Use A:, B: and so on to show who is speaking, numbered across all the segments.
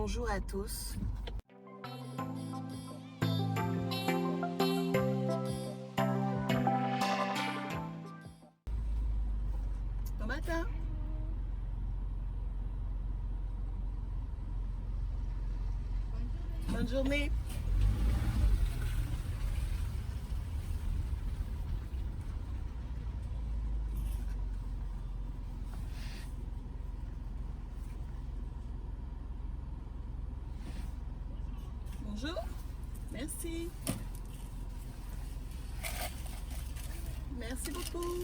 A: Bonjour à tous. Bon matin. Bonne journée. Bonjour. Merci. Merci beaucoup.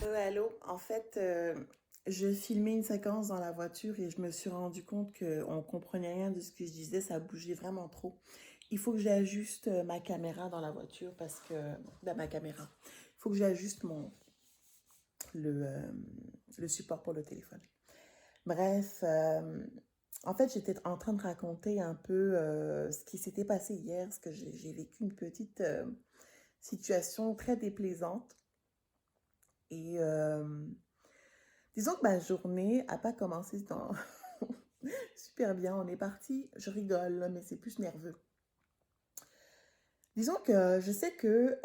A: Allô, en fait, je filmais une séquence dans la voiture et je me suis rendu compte qu'on comprenait rien de ce que je disais, ça bougeait vraiment trop. Il faut que j'ajuste ma caméra dans la voiture parce que, ma caméra, il faut que j'ajuste le, euh, le support pour le téléphone. Bref, en fait, j'étais en train de raconter un peu ce qui s'était passé hier, parce que j'ai vécu une petite situation très déplaisante. Et disons que ma journée n'a pas commencé super bien. On est parti, je rigole, là, mais c'est plus nerveux. Disons que je sais que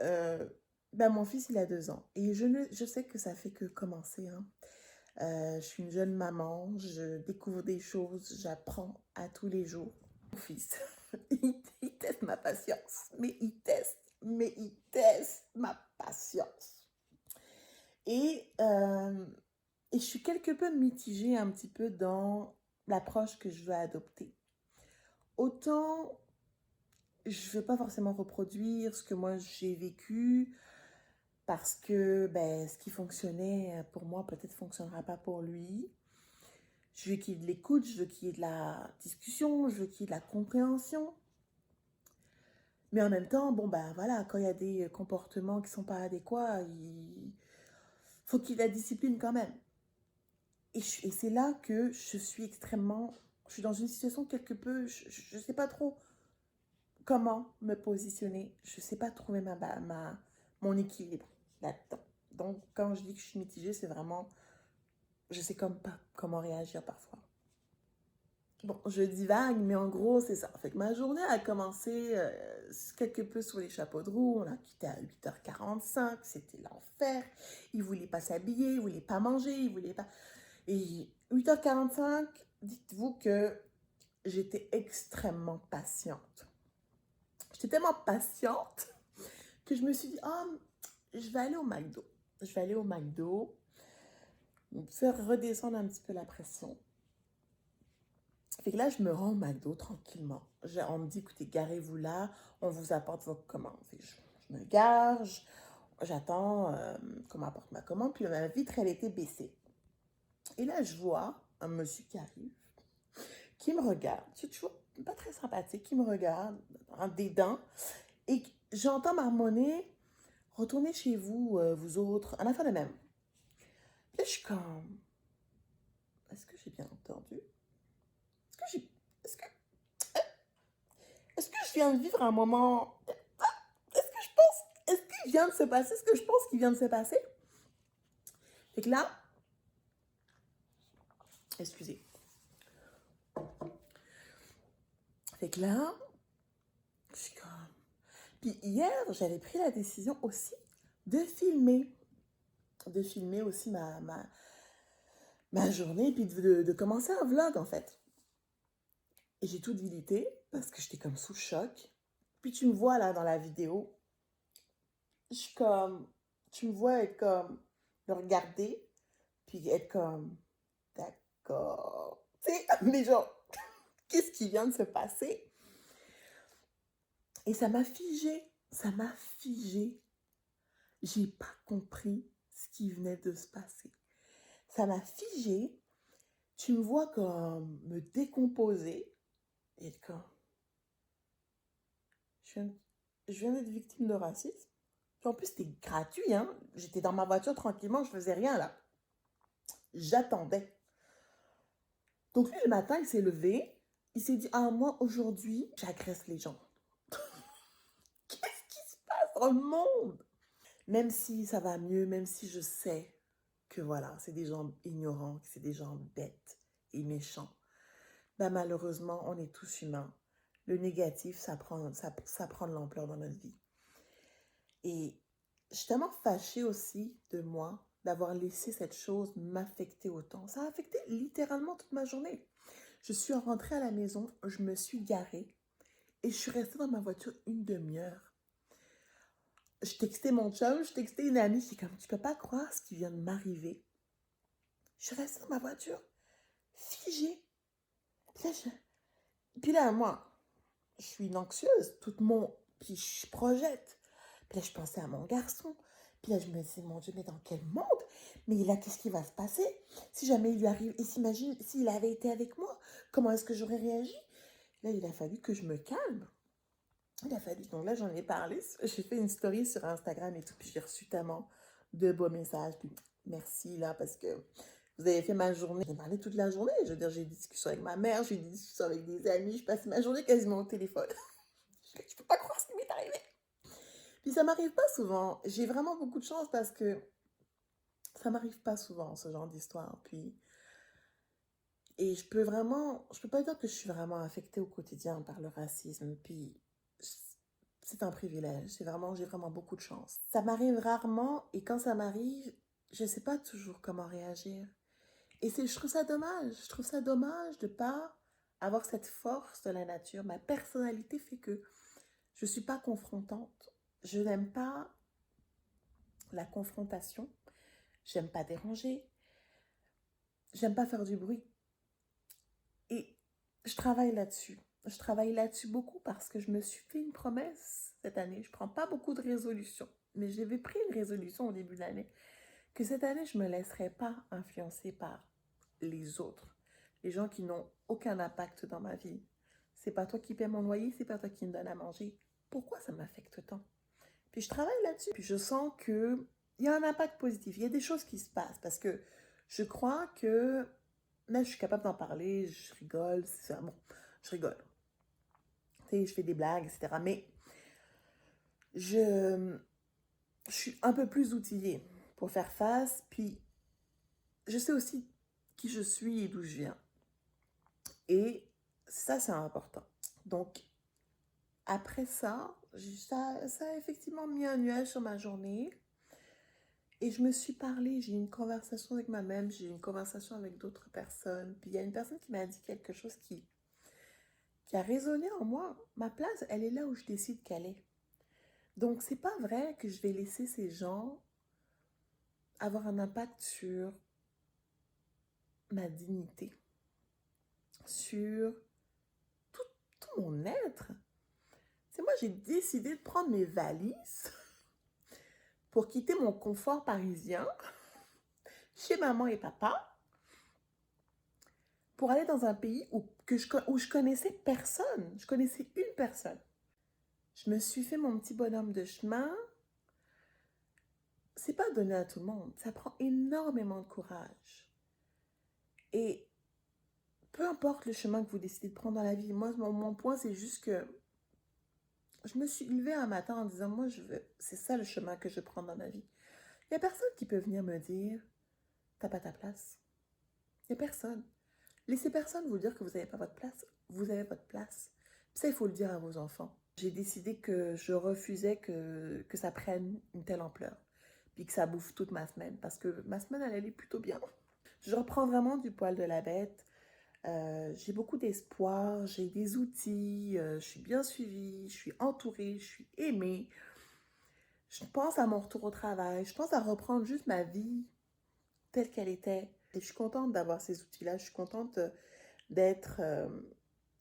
A: mon fils, il a 2 ans. Et je sais que ça fait que commencer, hein. Je suis une jeune maman, je découvre des choses, j'apprends à tous les jours. Mon fils, il teste ma patience, mais il teste ma patience. Et, euh, et je suis quelque peu mitigée un petit peu dans l'approche que je veux adopter. Autant, je ne veux pas forcément reproduire ce que moi j'ai vécu, parce que ce qui fonctionnait pour moi peut-être fonctionnera pas pour lui. Je veux qu'il y ait de l'écoute, je veux qu'il y ait de la discussion, je veux qu'il y ait de la compréhension. Mais en même temps, voilà, quand il y a des comportements qui sont pas adéquats, il faut qu'il y ait de la discipline quand même. Et c'est là que je suis je suis dans une situation quelque peu, je sais pas trop comment me positionner. Je sais pas trouver mon équilibre là-dedans. Donc, quand je dis que je suis mitigée, c'est vraiment, je sais comme pas comment réagir parfois. Bon, je divague, mais en gros, c'est ça. Fait que ma journée a commencé quelque peu sur les chapeaux de roue. On a quitté à 8h45. C'était l'enfer. Il voulait pas s'habiller, il voulait pas manger, il voulait pas... Et 8h45, dites-vous que j'étais extrêmement patiente. J'étais tellement patiente que je me suis dit, oh, je vais aller au McDo. Je vais aller au McDo, faire redescendre un petit peu la pression. Fait que là, je me rends au McDo tranquillement. On me dit, écoutez, garez-vous là, on vous apporte vos commandes. Fait que je me gare, j'attends qu'on m'apporte ma commande, puis ma vitre, elle était baissée. Et là, je vois un monsieur qui arrive, qui me regarde, c'est toujours pas très sympathique, qui me regarde en dédain, et j'entends marmonner, retournez chez vous, vous autres, en affaire de même. Puis là, je suis comme, est-ce que j'ai bien entendu? Est-ce que j'ai, est-ce que, est-ce que je viens de vivre un moment, est-ce qu'il vient de se passer ce que je pense qu'il vient de se passer? Fait que là, excusez. Fait que là, je suis comme... Puis hier, j'avais pris la décision aussi de filmer. De filmer aussi ma journée, puis de commencer un vlog, en fait. Et j'ai tout délité, parce que j'étais comme sous choc. Puis tu me vois, là, dans la vidéo, je suis comme... Tu me vois être comme... Le regarder, puis être comme... D'accord. Tu sais, mais genre... Qu'est-ce qui vient de se passer? Et ça m'a figé. Ça m'a figé. J'ai pas compris ce qui venait de se passer. Ça m'a figé. Tu me vois comme me décomposer. Et comme... Je viens d'être victime de racisme. Puis en plus, c'était gratuit, hein. J'étais dans ma voiture tranquillement, je faisais rien là. J'attendais. Donc lui, le matin, il s'est levé. Il s'est dit, ah, moi, aujourd'hui, j'agresse les gens. Qu'est-ce qui se passe dans le monde? Même si ça va mieux, même si je sais que voilà, c'est des gens ignorants, que c'est des gens bêtes et méchants. Ben, malheureusement, on est tous humains. Le négatif, ça prend de l'ampleur dans notre vie. Et je suis tellement fâchée aussi de moi d'avoir laissé cette chose m'affecter autant. Ça a affecté littéralement toute ma journée. Je suis rentrée à la maison, je me suis garée et je suis restée dans ma voiture une demi-heure. Je textais mon chum, je textais une amie qui est comme, tu peux pas croire ce qui vient de m'arriver. Je suis restée dans ma voiture, figée. Puis là, moi, je suis une anxieuse, puis je projette. Puis là, je pensais à mon garçon. Puis là, je me disais, mon Dieu, mais dans quel monde? Mais là, qu'est-ce qui va se passer? Si jamais il lui arrive, et s'imagine s'il avait été avec moi, comment est-ce que j'aurais réagi? Là, il a fallu que je me calme. Il a fallu. Donc là, j'en ai parlé. J'ai fait une story sur Instagram et tout. Puis j'ai reçu tellement de beaux messages. Puis merci, là, parce que vous avez fait ma journée. J'ai parlé toute la journée. Je veux dire, j'ai des discussions avec ma mère, j'ai des discussions avec des amis. Je passe ma journée quasiment au téléphone. Je peux pas croire ce qui m'est arrivé. Puis ça m'arrive pas souvent. J'ai vraiment beaucoup de chance parce que ça m'arrive pas souvent, ce genre d'histoire. Puis, et je peux pas dire que je suis vraiment affectée au quotidien par le racisme. Puis, c'est un privilège. J'ai vraiment beaucoup de chance. Ça m'arrive rarement et quand ça m'arrive, je sais pas toujours comment réagir. Et je trouve ça dommage. Je trouve ça dommage de pas avoir cette force de la nature. Ma personnalité fait que je suis pas confrontante. Je n'aime pas la confrontation. J'aime pas déranger. J'aime pas faire du bruit. Et je travaille là-dessus. Je travaille là-dessus beaucoup parce que je me suis fait une promesse cette année. Je prends pas beaucoup de résolutions, mais j'avais pris une résolution au début de l'année que cette année, je me laisserai pas influencer par les autres, les gens qui n'ont aucun impact dans ma vie. C'est pas toi qui paie mon loyer, c'est pas toi qui me donne à manger. Pourquoi ça m'affecte tant? Puis je travaille là-dessus. Puis je sens que il y a un impact positif. Il y a des choses qui se passent parce que je crois que là, je suis capable d'en parler, je rigole, c'est ça. Bon, je rigole. Tu sais, je fais des blagues, etc. Mais je, je suis un peu plus outillée pour faire face. Puis je sais aussi qui je suis et d'où je viens. Et ça, c'est important. Donc, après ça, ça a effectivement mis un nuage sur ma journée. Et je me suis parlé, j'ai eu une conversation avec moi-même, j'ai eu une conversation avec d'autres personnes. Puis il y a une personne qui m'a dit quelque chose qui a résonné en moi. Ma place, elle est là où je décide qu'elle est. Donc, c'est pas vrai que je vais laisser ces gens avoir un impact sur ma dignité, sur tout, tout mon être. C'est moi, j'ai décidé de prendre mes valises pour quitter mon confort parisien chez maman et papa pour aller dans un pays où je connaissais personne. Je connaissais une personne. Je me suis fait mon petit bonhomme de chemin. C'est pas donné à tout le monde. Ça prend énormément de courage. Et peu importe le chemin que vous décidez de prendre dans la vie, moi, mon point, c'est juste que je me suis levée un matin en disant, moi, c'est ça le chemin que je prends dans ma vie. Il n'y a personne qui peut venir me dire, t'as pas ta place. Il n'y a personne. Laissez personne vous dire que vous n'avez pas votre place. Vous avez votre place. Puis ça, il faut le dire à vos enfants. J'ai décidé que je refusais que ça prenne une telle ampleur. Puis que ça bouffe toute ma semaine. Parce que ma semaine, elle allait plutôt bien. Je reprends vraiment du poil de la bête. J'ai beaucoup d'espoir, j'ai des outils, je suis bien suivie, je suis entourée, je suis aimée. Je pense à mon retour au travail, je pense à reprendre juste ma vie telle qu'elle était. Et je suis contente d'avoir ces outils-là, je suis contente d'être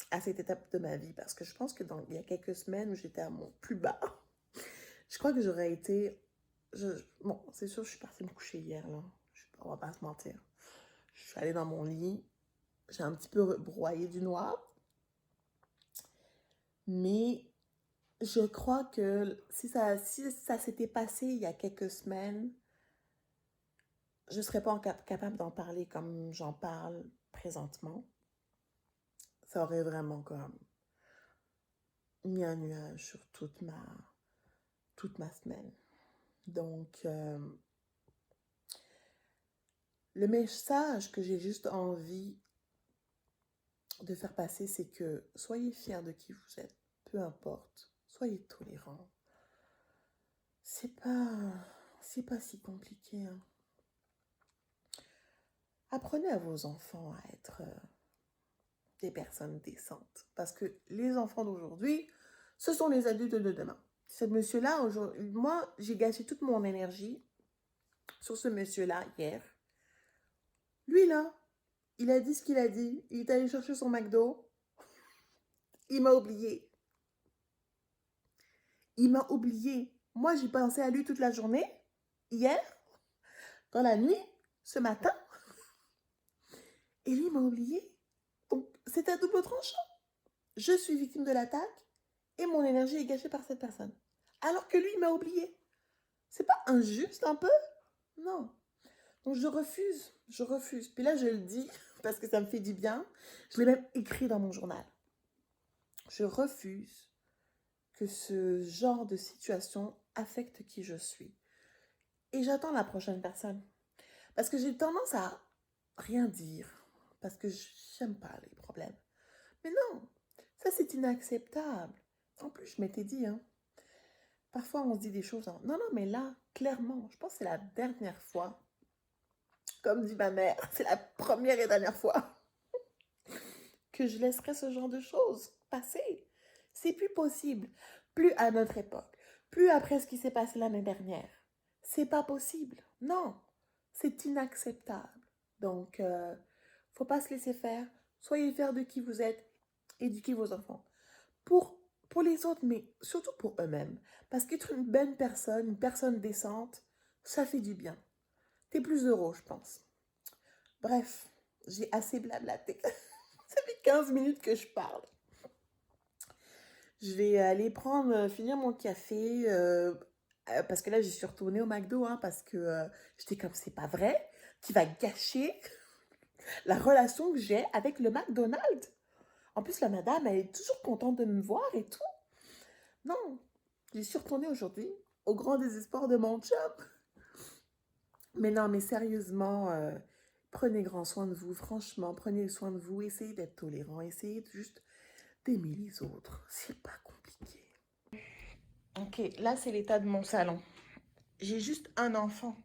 A: à cette étape de ma vie parce que je pense que il y a quelques semaines où j'étais à mon plus bas, je crois que j'aurais été... bon, c'est sûr, je suis partie me coucher hier, là. On va pas se mentir. Je suis allée dans mon lit, j'ai un petit peu broyé du noir, mais je crois que si ça s'était passé il y a quelques semaines, je ne serais pas capable d'en parler comme j'en parle présentement. Ça aurait vraiment comme mis un nuage sur toute ma semaine. Donc, Le message que j'ai juste envie de faire passer, c'est que soyez fiers de qui vous êtes, peu importe. Soyez tolérants. C'est pas, c'est pas si compliqué, hein. Apprenez à vos enfants à être des personnes décentes. Parce que les enfants d'aujourd'hui, ce sont les adultes de demain. Ce monsieur-là, moi, j'ai gâché toute mon énergie sur ce monsieur-là hier. Lui, là, il a dit ce qu'il a dit. Il est allé chercher son McDo. Il m'a oublié. Il m'a oublié. Moi, j'ai pensé à lui toute la journée, hier, dans la nuit, ce matin. Et lui, il m'a oublié. Donc, c'est à double tranchant. Je suis victime de l'attaque et mon énergie est gâchée par cette personne. Alors que lui, il m'a oublié. C'est pas injuste un peu? Non. Donc, je refuse. Je refuse. Puis là, je le dis parce que ça me fait du bien. Je l'ai même écrit dans mon journal. Je refuse que ce genre de situation affecte qui je suis. Et j'attends la prochaine personne. Parce que j'ai tendance à rien dire. Parce que j'aime pas les problèmes. Mais non, ça c'est inacceptable. En plus, je m'étais dit, hein, parfois on se dit des choses. Non, non, mais là, clairement, je pense que c'est la dernière fois. Comme dit ma mère, c'est la première et dernière fois que je laisserai ce genre de choses passer. C'est plus possible. Plus à notre époque. Plus après ce qui s'est passé l'année dernière. C'est pas possible. Non. C'est inacceptable. Donc, faut pas se laisser faire. Soyez fiers de qui vous êtes. Éduquez vos enfants. Pour, pour les autres, mais surtout pour eux-mêmes. Parce qu'être une bonne personne, une personne décente, ça fait du bien. T'es plus heureux, je pense. Bref, j'ai assez blablaté. Ça fait 15 minutes que je parle. Je vais aller finir mon café, parce que là, j'y suis retournée au McDo, hein, parce que j'étais comme, c'est pas vrai, qui va gâcher la relation que j'ai avec le McDonald's. En plus, la madame, elle est toujours contente de me voir et tout. Non, j'y suis retournée aujourd'hui, au grand désespoir de mon chum. Mais non, mais sérieusement, prenez grand soin de vous, franchement, prenez soin de vous, essayez d'être tolérant, essayez juste d'aimer les autres. C'est pas compliqué. Ok, là, c'est l'état de mon salon. J'ai juste un enfant.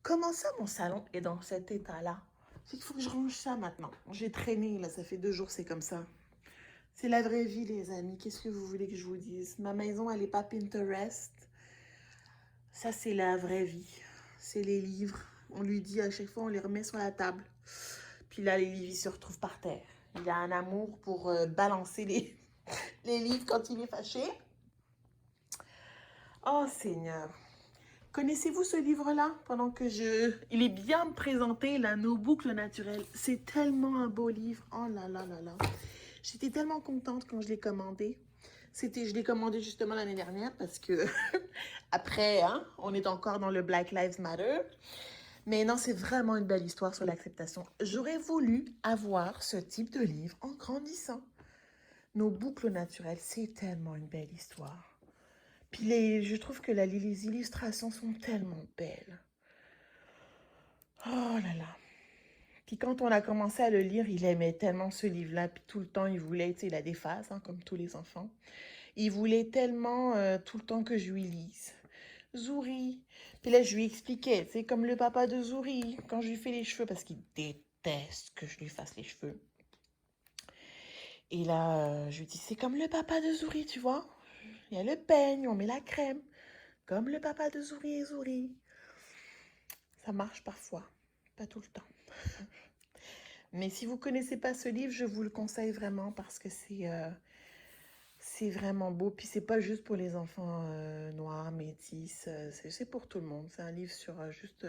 A: Comment ça, mon salon est dans cet état-là? C'est qu'il faut que je range ça maintenant. J'ai traîné, là, ça fait 2 jours, c'est comme ça. C'est la vraie vie, les amis. Qu'est-ce que vous voulez que je vous dise? Ma maison, elle n'est pas Pinterest. Ça, c'est la vraie vie. C'est les livres. On lui dit à chaque fois, on les remet sur la table. Puis là, les livres, ils se retrouvent par terre. Il a un amour pour balancer les livres quand il est fâché. Oh, Seigneur. Connaissez-vous ce livre-là? Il est bien présenté, là, Nos boucles naturelles. C'est tellement un beau livre. Oh là là là là. J'étais tellement contente quand je l'ai commandé. Je l'ai commandé justement l'année dernière parce que après, hein, on est encore dans le Black Lives Matter. Mais non, c'est vraiment une belle histoire sur l'acceptation. J'aurais voulu avoir ce type de livre en grandissant. Nos boucles naturelles, c'est tellement une belle histoire. Puis je trouve que les illustrations sont tellement belles. Oh là là. Puis quand on a commencé à le lire, il aimait tellement ce livre-là. Puis tout le temps, il voulait, tu sais, il a des phases, hein, comme tous les enfants. Il voulait tellement tout le temps que je lui lise. Zouri. Puis là, je lui expliquais, c'est comme le papa de Zouri, quand je lui fais les cheveux, parce qu'il déteste que je lui fasse les cheveux. Et là, je lui dis, c'est comme le papa de Zouri, tu vois. Il y a le peigne, on met la crème. Comme le papa de Zouri et Zouri. Ça marche parfois, pas tout le temps. Mais si vous ne connaissez pas ce livre, je vous le conseille vraiment parce que c'est vraiment beau. Puis c'est pas juste pour les enfants noirs, métis, c'est pour tout le monde. C'est un livre sur juste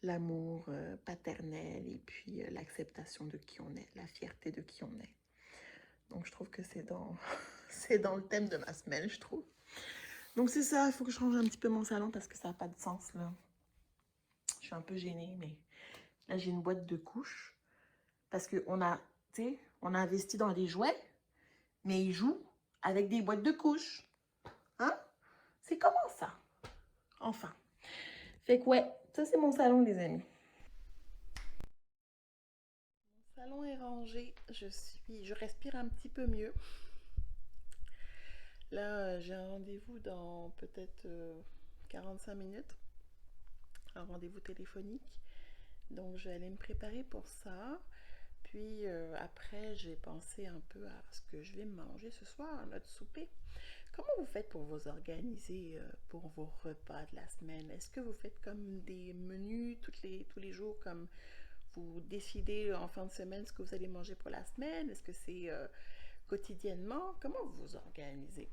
A: l'amour paternel et puis l'acceptation de qui on est, la fierté de qui on est. Donc je trouve que c'est dans, c'est dans le thème de ma semaine, je trouve. Donc c'est ça, il faut que je change un petit peu mon salon parce que ça n'a pas de sens là. Je suis un peu gênée, mais là j'ai une boîte de couches parce qu'on a, tu sais, on a investi dans des jouets, mais ils jouent avec des boîtes de couches. Hein? C'est comment ça? Enfin. Fait que ouais, ça c'est mon salon, les amis. salon est rangé, je respire un petit peu mieux. Là, j'ai un rendez-vous dans peut-être 45 minutes, un rendez-vous téléphonique. Donc, je vais aller me préparer pour ça. Puis après, j'ai pensé un peu à ce que je vais manger ce soir, à notre souper. Comment vous faites pour vous organiser pour vos repas de la semaine? Est-ce que vous faites comme des menus tous les jours, comme vous décidez en fin de semaine ce que vous allez manger pour la semaine? Est-ce que c'est quotidiennement? Comment vous vous organisez?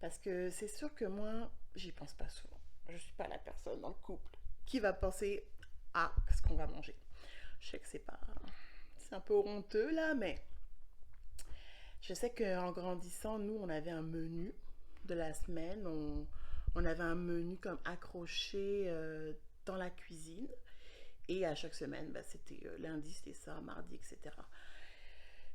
A: Parce que c'est sûr que moi, j'y pense pas souvent. Je ne suis pas la personne dans le couple qui va penser à ce qu'on va manger. Je sais que c'est un peu honteux là, mais je sais qu'en grandissant, nous, on avait un menu de la semaine. On avait un menu comme accroché dans la cuisine. Et à chaque semaine, bah, c'était lundi, c'était ça, mardi, etc.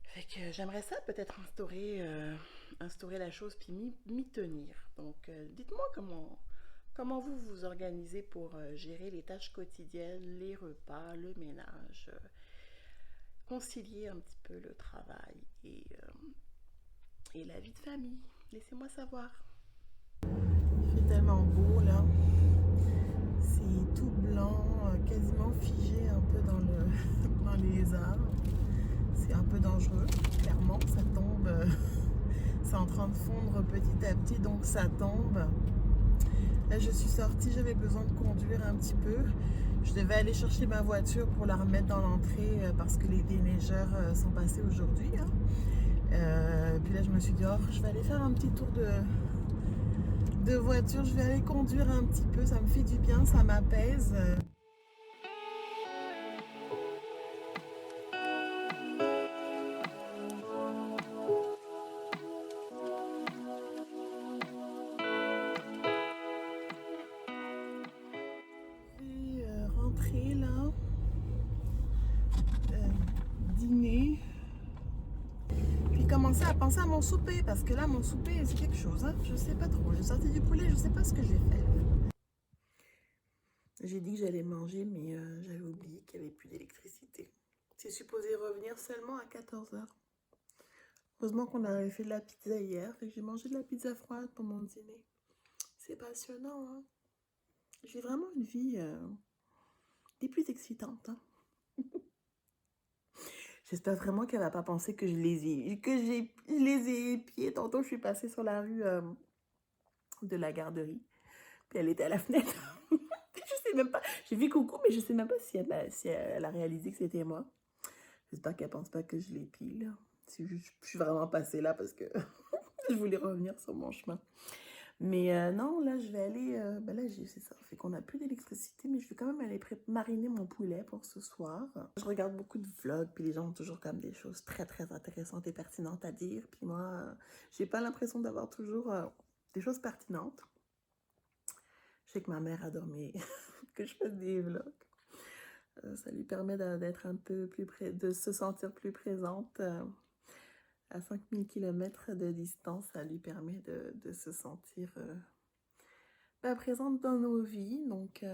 A: Fait que j'aimerais ça peut-être instaurer la chose puis m'y tenir. Donc, dites-moi comment vous vous organisez pour gérer les tâches quotidiennes, les repas, le ménage, concilier un petit peu le travail et la vie de famille. Laissez-moi savoir. Il fait tellement beau là. C'est tout blanc, quasiment figé un peu dans les arbres. C'est un peu dangereux, clairement. Ça tombe, c'est en train de fondre petit à petit, donc ça tombe. Là, je suis sortie, j'avais besoin de conduire un petit peu. Je devais aller chercher ma voiture pour la remettre dans l'entrée parce que les déneigeurs sont passés aujourd'hui. Hein. Puis là, je me suis dit, oh, je vais aller faire un petit tour de voiture. Je vais aller conduire un petit peu. Ça me fait du bien, ça m'apaise. Je vais rentrer là, dîner. Puis commencer à penser à mon souper, parce que là, mon souper, c'est quelque chose. Hein. Je sais pas trop. J'ai sorti du poulet, je sais pas ce que j'ai fait. J'ai dit que j'allais manger, mais j'avais oublié qu'il n'y avait plus d'électricité. C'est supposé revenir seulement à 14h. Heureusement qu'on avait fait de la pizza hier, fait que j'ai mangé de la pizza froide pour mon dîner. C'est passionnant, hein. J'ai vraiment une vie des plus excitantes. Hein. J'espère vraiment qu'elle va pas penser que je les ai épiés. Tantôt, je suis passée sur la rue de la garderie, puis elle était à la fenêtre. Je sais même pas. J'ai vu coucou, mais je sais même pas si elle a réalisé que c'était moi. J'espère qu'elle pense pas que je l'épile. Je suis vraiment passée là parce que je voulais revenir sur mon chemin. Mais non, là, je vais aller... ben là, c'est ça. Fait qu'on n'a plus d'électricité, mais je vais quand même aller mariner mon poulet pour ce soir. Je regarde beaucoup de vlogs, puis les gens ont toujours comme des choses très, très intéressantes et pertinentes à dire. Puis moi, j'ai pas l'impression d'avoir toujours des choses pertinentes. Je sais que ma mère adore que je fasse des vlogs. Ça lui permet d'être un peu plus près, de se sentir plus présente. À 5000 km de distance, ça lui permet de se sentir présente dans nos vies. Donc,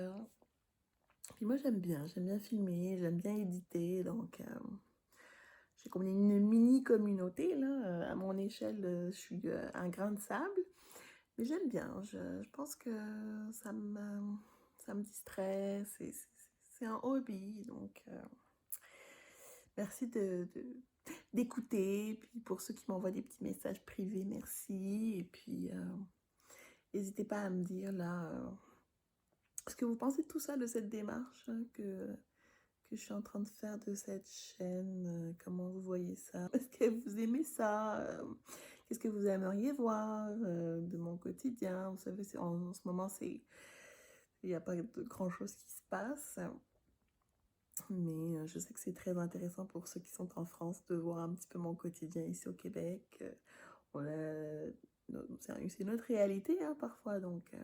A: puis moi, j'aime bien filmer, j'aime bien éditer. Donc, j'ai comme une mini communauté. Là, à mon échelle, je suis un grain de sable. Mais j'aime bien. Je pense que ça me distrait. C'est un hobby. Donc, merci d'écouter. Puis pour ceux qui m'envoient des petits messages privés, merci. Et puis, n'hésitez pas à me dire là ce que vous pensez de tout ça, de cette démarche hein, que je suis en train de faire de cette chaîne. Comment vous voyez ça? Est-ce que vous aimez ça? Qu'est-ce que vous aimeriez voir de mon quotidien? Vous savez, en ce moment, il n'y a pas de grand-chose qui se passe. Mais je sais que c'est très intéressant pour ceux qui sont en France de voir un petit peu mon quotidien ici au Québec. C'est notre réalité hein, parfois, donc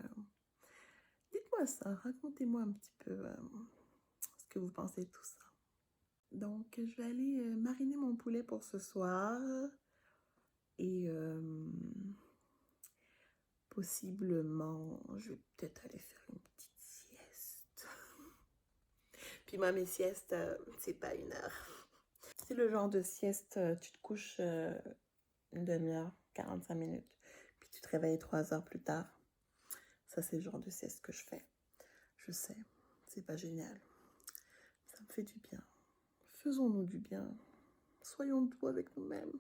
A: dites-moi ça, racontez-moi un petit peu ce que vous pensez de tout ça. Donc je vais aller mariner mon poulet pour ce soir et possiblement je vais peut-être aller faire une petite sieste. Puis moi mes siestes c'est pas 1 heure. C'est le genre de sieste, tu te couches une demi-heure, 45 minutes, puis tu te réveilles 3 heures plus tard. Ça, c'est le genre de sieste que je fais. Je sais, c'est pas génial. Ça me fait du bien. Faisons-nous du bien. Soyons doux avec nous-mêmes.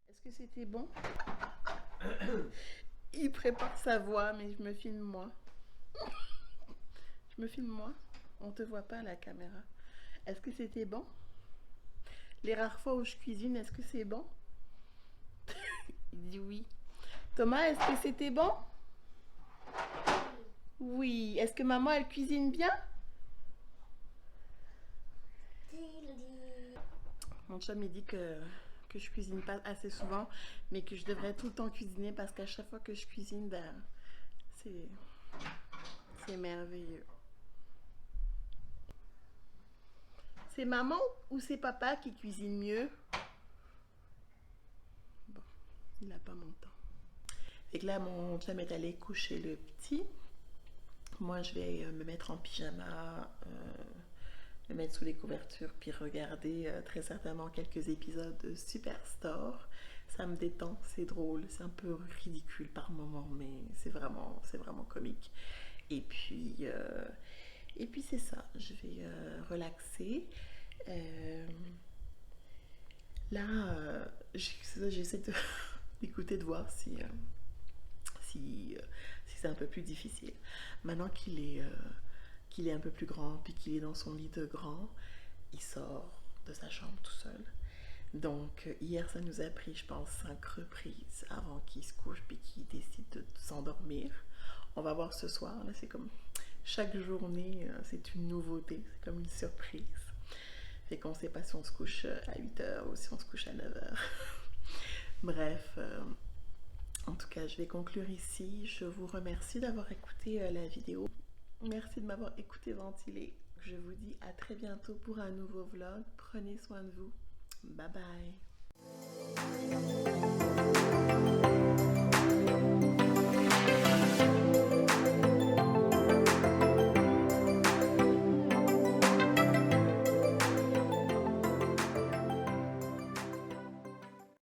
A: Est-ce que c'était bon? Il prépare sa voix, mais je me filme moi. Je me filme moi. On te voit pas à la caméra. Est-ce que c'était bon? Les rares fois où je cuisine, est-ce que c'est bon? Il dit oui. Thomas, est-ce que c'était bon? Oui. Est-ce que maman, elle cuisine bien? Mon chum, il dit que je cuisine pas assez souvent, mais que je devrais tout le temps cuisiner parce qu'à chaque fois que je cuisine, ben, c'est merveilleux. C'est maman ou c'est papa qui cuisine mieux? Bon, il n'a pas mon temps. Et que là, mon chum est allé coucher le petit. Moi, je vais me mettre en pyjama, me mettre sous les couvertures, puis regarder très certainement quelques épisodes de Superstore. Ça me détend, c'est drôle, c'est un peu ridicule par moments, mais c'est vraiment comique. Et puis c'est ça, je vais relaxer. Là, j'essaie d'écouter, de voir si c'est un peu plus difficile. Maintenant qu'il est un peu plus grand, puis qu'il est dans son lit de grand, il sort de sa chambre tout seul. Donc hier, ça nous a pris, je pense, 5 reprises avant qu'il se couche, puis qu'il décide de s'endormir. On va voir ce soir, là, c'est comme chaque journée, c'est une nouveauté, c'est comme une surprise. Fait qu'on ne sait pas si on se couche à 8h ou si on se couche à 9h. Bref, en tout cas, je vais conclure ici. Je vous remercie d'avoir écouté la vidéo. Merci de m'avoir écouté ventiler. Je vous dis à très bientôt pour un nouveau vlog. Prenez soin de vous. Bye bye.